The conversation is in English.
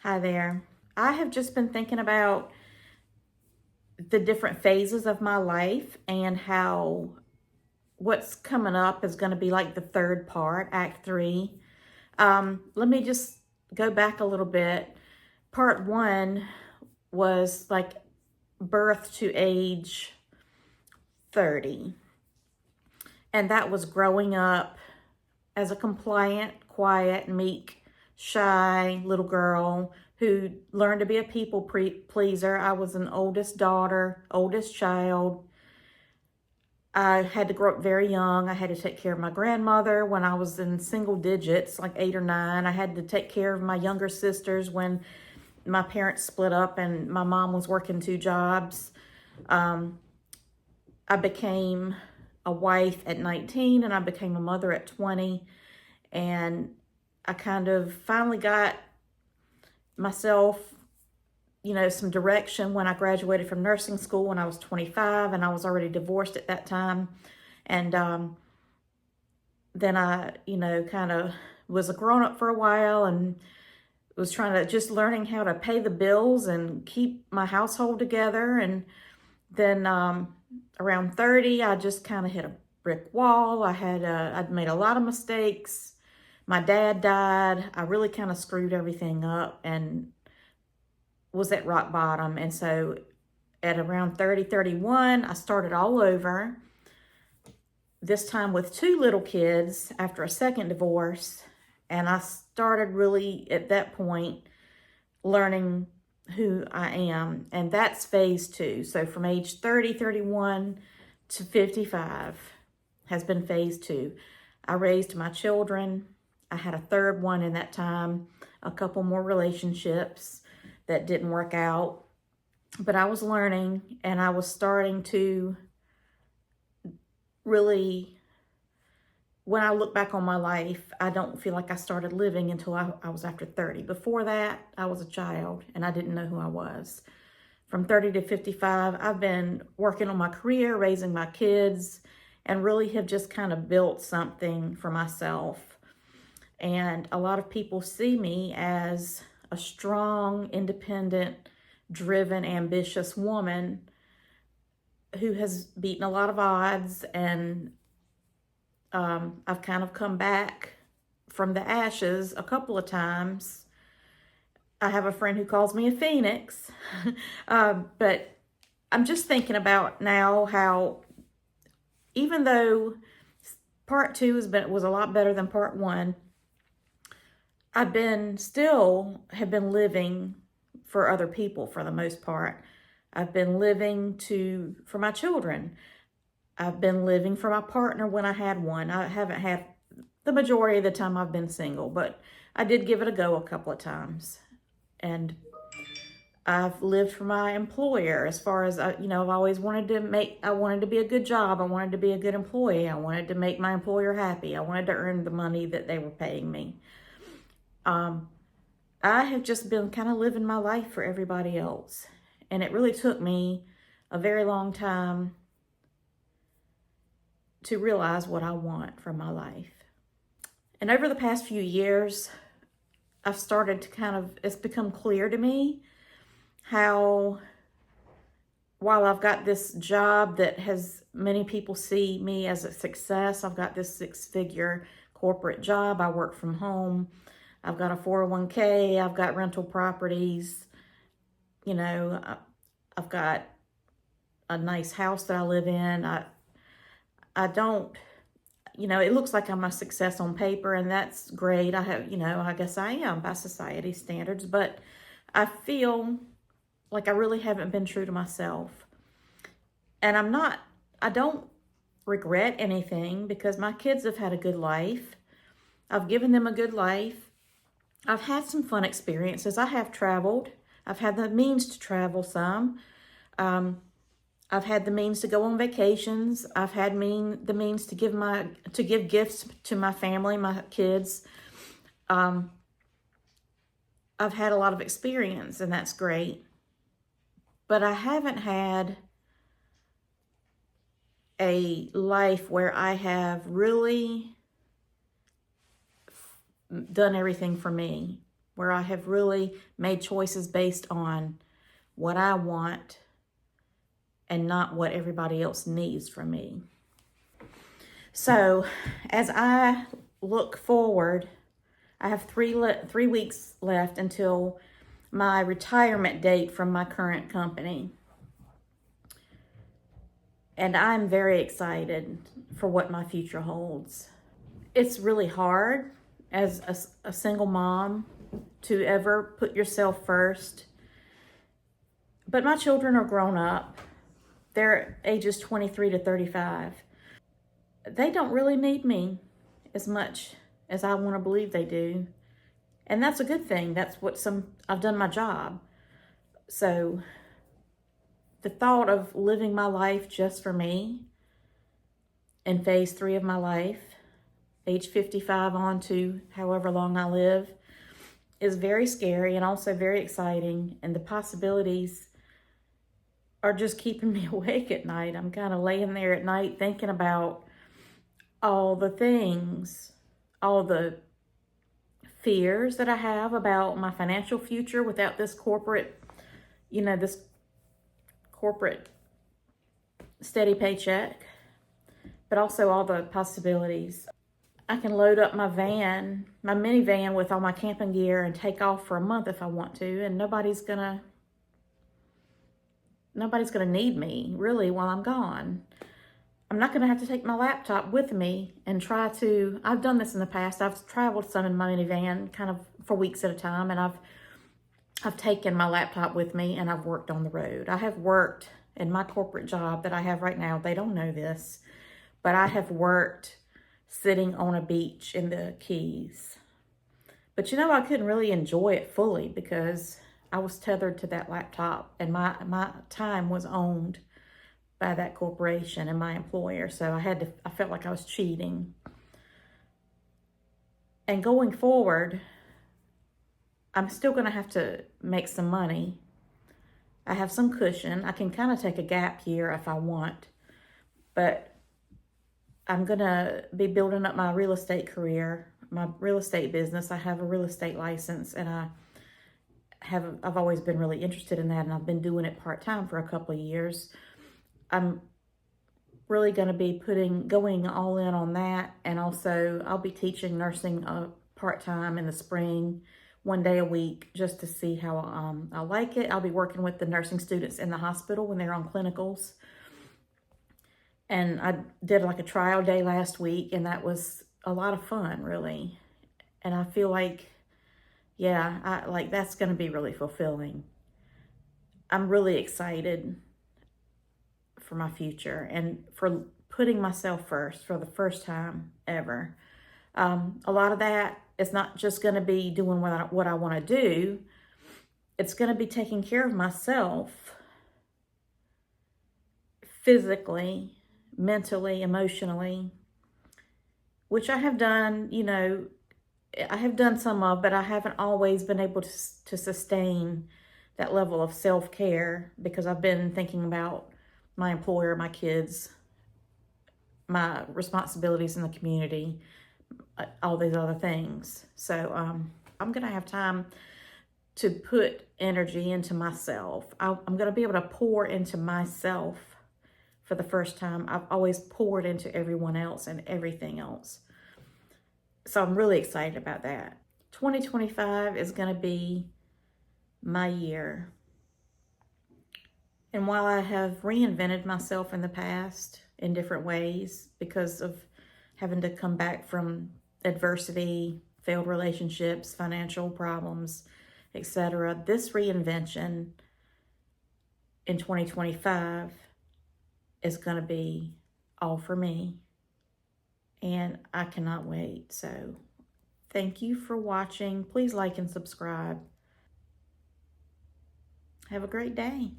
Hi there. I have just been thinking about the different phases of my life and how what's coming up is going to be like the third part, Act 3. Let me just go back a little bit. Part 1 was like birth to age 30. And that was growing up as a compliant, quiet, meek, shy little girl who learned to be a people pleaser. I was an oldest daughter, oldest child. I had to grow up very young. I had to take care of my grandmother when I was in single digits, like 8 or 9. I had to take care of my younger sisters when my parents split up and my mom was working 2 jobs. I became a wife at 19 and I became a mother at 20. And I kind of finally got myself, some direction when I graduated from nursing school when I was 25, and I was already divorced at that time. And then I, kind of was a grown up for a while and was trying to just learning how to pay the bills and keep my household together. And then around 30, I just kind of hit a brick wall. I'd made a lot of mistakes. My dad died. I really kind of screwed everything up and was at rock bottom. And so at around 30, 31, I started all over, this time with 2 little kids after a second divorce. And I started really at that point learning who I am. And that's phase 2. So from age 30, 31 to 55 has been phase 2. I raised my children. I had a third one in that time, a couple more relationships that didn't work out. But I was learning and I was starting to really, when I look back on my life, I don't feel like I started living until I was after 30. Before that, I was a child and I didn't know who I was. From 30 to 55, I've been working on my career, raising my kids, and really have just kind of built something for myself. And a lot of people see me as a strong, independent, driven, ambitious woman who has beaten a lot of odds. And I've kind of come back from the ashes a couple of times. I have a friend who calls me a phoenix. But I'm just thinking about now how, even though part 2 was a lot better than part 1, have been living for other people for the most part. I've been living for my children. I've been living for my partner when I had one. I haven't had the majority of the time I've been single, but I did give it a go a couple of times. And I've lived for my employer as far as, I've always wanted I wanted to be a good job. I wanted to be a good employee. I wanted to make my employer happy. I wanted to earn the money that they were paying me. I have just been kind of living my life for everybody else. And it really took me a very long time to realize what I want from my life. And over the past few years, I've started to it's become clear to me how, while I've got this job that has many people see me as a success, I've got this 6-figure corporate job. I work from home. I've got a 401k. I've got rental properties. I've got a nice house that I live in. I don't, it looks like I'm a success on paper, and that's great. I guess I am by society standards, but I feel like I really haven't been true to myself. And I don't regret anything because my kids have had a good life. I've given them a good life. I've had some fun experiences. I have traveled. I've had the means to travel some. I've had the means to go on vacations. I've had the means to give gifts to my family, my kids. I've had a lot of experience, and that's great. But I haven't had a life where I have really done everything for me. where I have really made choices based on what I want and not what everybody else needs from me. So as I look forward, I have 3 weeks left until my retirement date from my current company. And I'm very excited for what my future holds. It's really hard as a single mom to ever put yourself first. But my children are grown up. They're ages 23 to 35. They don't really need me as much as I want to believe they do. And that's a good thing. That's what I've done my job. So the thought of living my life just for me in phase 3 of my life, age 55 on to however long I live, is very scary and also very exciting. And the possibilities are just keeping me awake at night. I'm kind of laying there at night thinking about all the things, all the fears that I have about my financial future without this corporate steady paycheck, but also all the possibilities. I can load up my minivan with all my camping gear and take off for a month if I want to, and nobody's gonna need me really while I'm gone. I'm not gonna have to take my laptop with me and I've done this in the past. I've traveled some in my minivan kind of for weeks at a time, and I've taken my laptop with me and I've worked on the road. I have worked in my corporate job that I have right now. They don't know this, but I have worked sitting on a beach in the Keys. But I couldn't really enjoy it fully because I was tethered to that laptop, and my time was owned by that corporation and my employer. So I felt like I was cheating. And going forward, I'm still going to have to make some money. I have some cushion. I can kind of take a gap year if I want, but I'm going to be building up my real estate career, my real estate business. I have a real estate license, and I've always been really interested in that, and I've been doing it part-time for a couple of years. I'm really going to be going all in on that, and also I'll be teaching nursing part-time in the spring, 1 day a week, just to see how I like it. I'll be working with the nursing students in the hospital when they're on clinicals. And I did like a trial day last week, and that was a lot of fun, really. And I feel like, that's going to be really fulfilling. I'm really excited for my future and for putting myself first for the first time ever. A lot of that is not just going to be doing what I want to do. It's going to be taking care of myself physically, mentally, emotionally, which I have done, I have done some of, but I haven't always been able to sustain that level of self-care because I've been thinking about my employer, my kids, my responsibilities in the community, all these other things. So I'm going to have time to put energy into myself. I'm going to be able to pour into myself for the first time. I've always poured into everyone else and everything else. So I'm really excited about that. 2025 is going to be my year. And while I have reinvented myself in the past in different ways because of having to come back from adversity, failed relationships, financial problems, etc., this reinvention in 2025 is going to be all for me. And I cannot wait. So thank you for watching. Please like and subscribe. Have a great day.